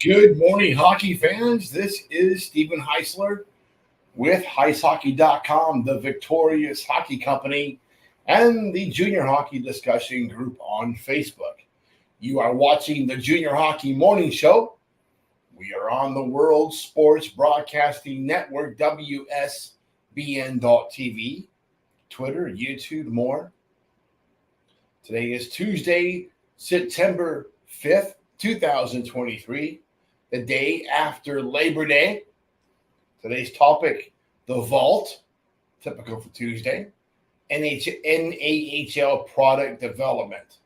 Good morning, hockey fans. This is Stephen Heisler with HeisHockey.com, the Victorious Hockey Company, and the Junior Hockey Discussion Group on Facebook. You are watching the Junior Hockey Morning Show. We are on the World Sports Broadcasting Network, WSBN.TV, Twitter, YouTube, more. Today is Tuesday, September 5th, 2023. The day after Labor Day. Today's topic, the Vault, typical for Tuesday, NAHL product development.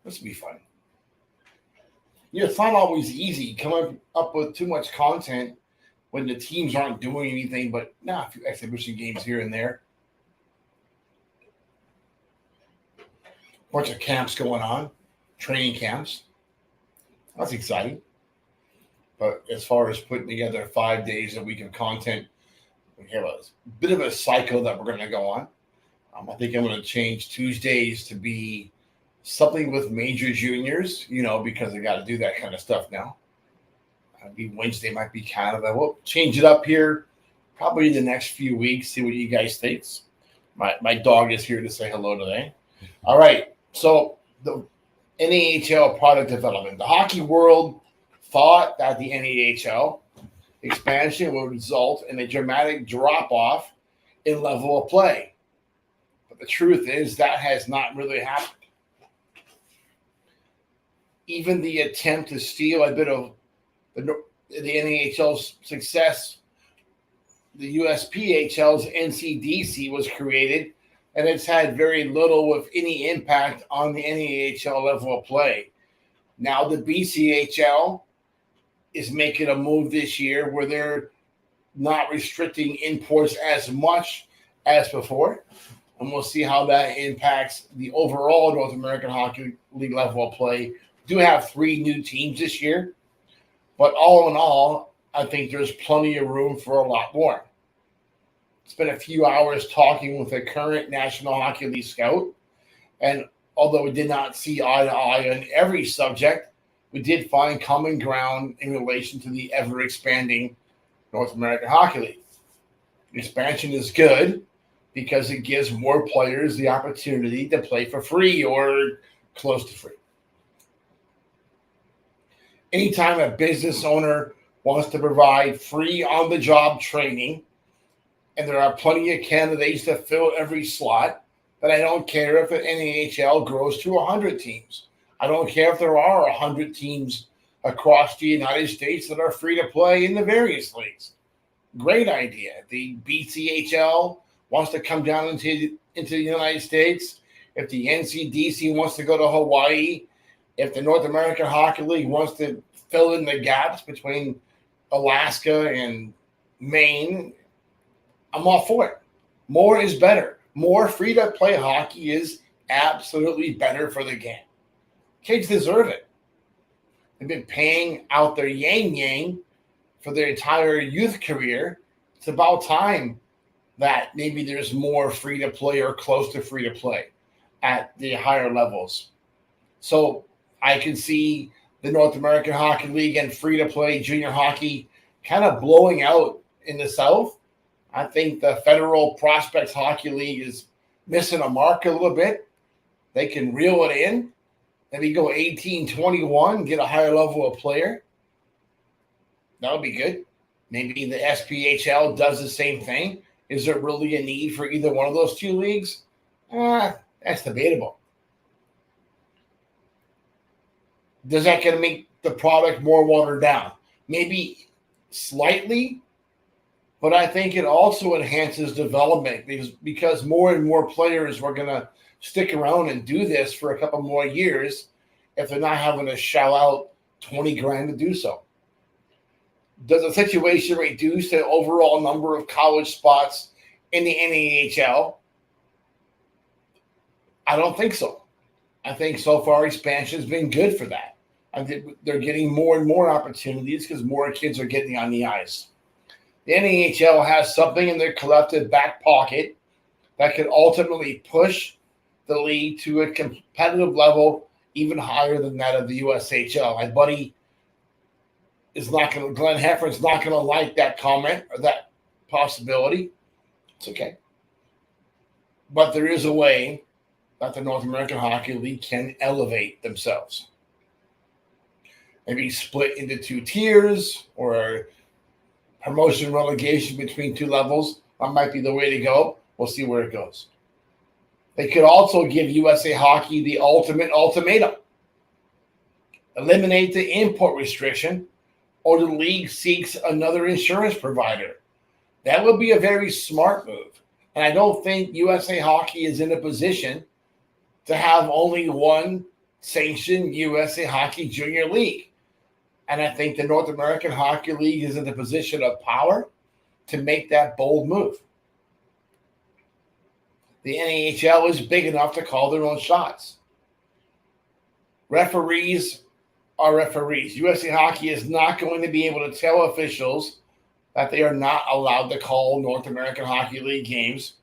This will be fun. It's not always easy coming up with too much content when the teams aren't doing anything but a few exhibition games here and there. Bunch of camps going on, training camps. That's exciting. But as far as putting together 5 days a week of content, we have a bit of a cycle that we're going to go on. I think I'm going to change Tuesdays to be something with major juniors, because I got to do that kind of stuff now. Maybe Wednesday might be Canada. We'll change it up here probably in the next few weeks, see what you guys think. My dog is here to say hello today. All right, so the NAHL product development. The hockey world thought that the NAHL expansion would result in a dramatic drop-off in level of play. But the truth is that has not really happened. Even the attempt to steal a bit of the NAHL's success, the USPHL's NCDC was created, and it's had very little, if any, impact on the NAHL level of play. Now the BCHL is making a move this year where they're not restricting imports as much as before. And we'll see how that impacts the overall North American Hockey League level of play. We do have 3 new teams this year. But all in all, I think there's plenty of room for a lot more. Spent a few hours talking with a current National Hockey League scout. And although we did not see eye to eye on every subject, we did find common ground in relation to the ever-expanding North American Hockey League. Expansion is good because it gives more players the opportunity to play for free or close to free. Anytime a business owner wants to provide free on-the-job training, and there are plenty of candidates to fill every slot, then I don't care if the NAHL grows to 100 teams. I don't care if there are 100 teams across the United States that are free to play in the various leagues. Great idea. The BCHL wants to come down into the United States. If the NCDC wants to go to Hawaii, if the North American Hockey League wants to fill in the gaps between Alaska and Maine, I'm all for it. More is better. More free-to-play hockey is absolutely better for the game. Kids deserve it. They've been paying out their yang for their entire youth career. It's about time that maybe there's more free-to-play or close to free-to-play at the higher levels. So I can see the North American Hockey League and free-to-play junior hockey kind of blowing out in the South. I think the Federal Prospects Hockey League is missing a mark a little bit. They can reel it in. Maybe go 18-21, get a higher level of player. That would be good. Maybe the SPHL does the same thing. Is there really a need for either one of those 2 leagues? That's debatable. Does that going to make the product more watered down? Maybe slightly. But I think it also enhances development because more and more players were going to stick around and do this for a couple more years if they're not having to shell out $20,000 to do so. Does the situation reduce the overall number of college spots in the NAHL? I don't think so. I think so far expansion has been good for that. I think they're getting more and more opportunities because more kids are getting on the ice. The NHL has something in their collective back pocket that could ultimately push the league to a competitive level even higher than that of the USHL. My buddy is not going to, Glenn Heffern's not going to like that comment or that possibility. It's okay. But there is a way that the North American Hockey League can elevate themselves. Maybe split into two tiers or promotion relegation between two levels. That might be the way to go. We'll see where it goes. They could also give USA Hockey the ultimate ultimatum. Eliminate the import restriction, or the league seeks another insurance provider. That would be a very smart move. And I don't think USA Hockey is in a position to have only one sanctioned USA Hockey Junior League. And I think the North American Hockey League is in a position of power to make that bold move. The NHL is big enough to call their own shots. Referees are referees. USA Hockey is not going to be able to tell officials that they are not allowed to call North American Hockey League games.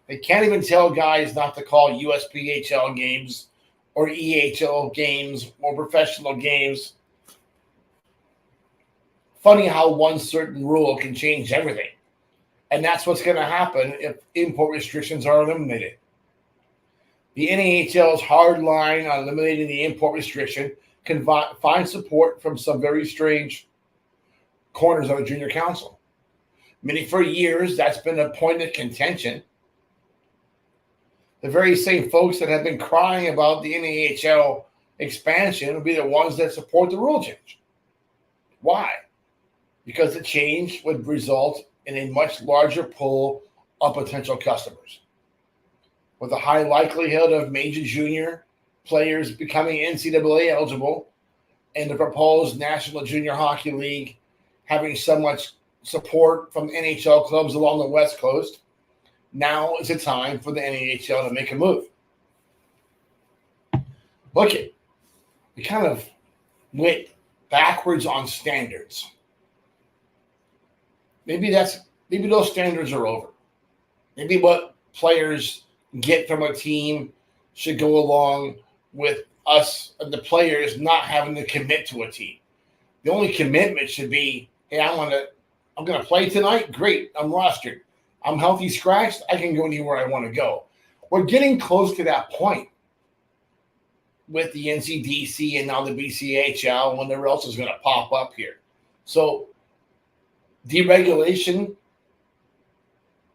They can't even tell guys not to call USPHL games or EHL games or professional games. Funny how one certain rule can change everything. And that's what's going to happen if import restrictions are eliminated. The NAHL's hard line on eliminating the import restriction can find support from some very strange corners of the junior council. For years, that's been a point of contention. The very same folks that have been crying about the NAHL expansion will be the ones that support the rule change. Why? Because the change would result in a much larger pool of potential customers. With a high likelihood of major junior players becoming NCAA eligible and the proposed National Junior Hockey League having so much support from NHL clubs along the West Coast, now is the time for the NHL to make a move. Look it, we kind of went backwards on standards. Maybe those standards are over. Maybe what players get from a team should go along with us and the players not having to commit to a team. The only commitment should be, hey, I'm gonna play tonight. Great, I'm rostered. I'm healthy scratched. I can go anywhere I want to go. We're getting close to that point with the NCDC and now the BCHL, whenever else is going to pop up here. So deregulation,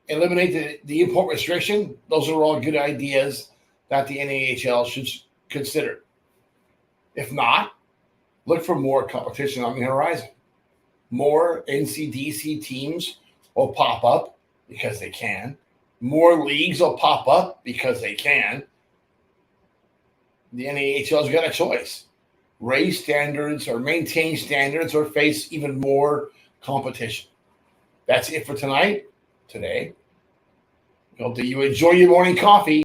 eliminate the import restriction. Those are all good ideas that the NAHL should consider. If not, look for more competition on the horizon. More NCDC teams will pop up because they can. More leagues will pop up because they can. The NAHL's got a choice. Raise standards or maintain standards or face even more competition. That's it for today. Hope that you enjoy your morning coffee.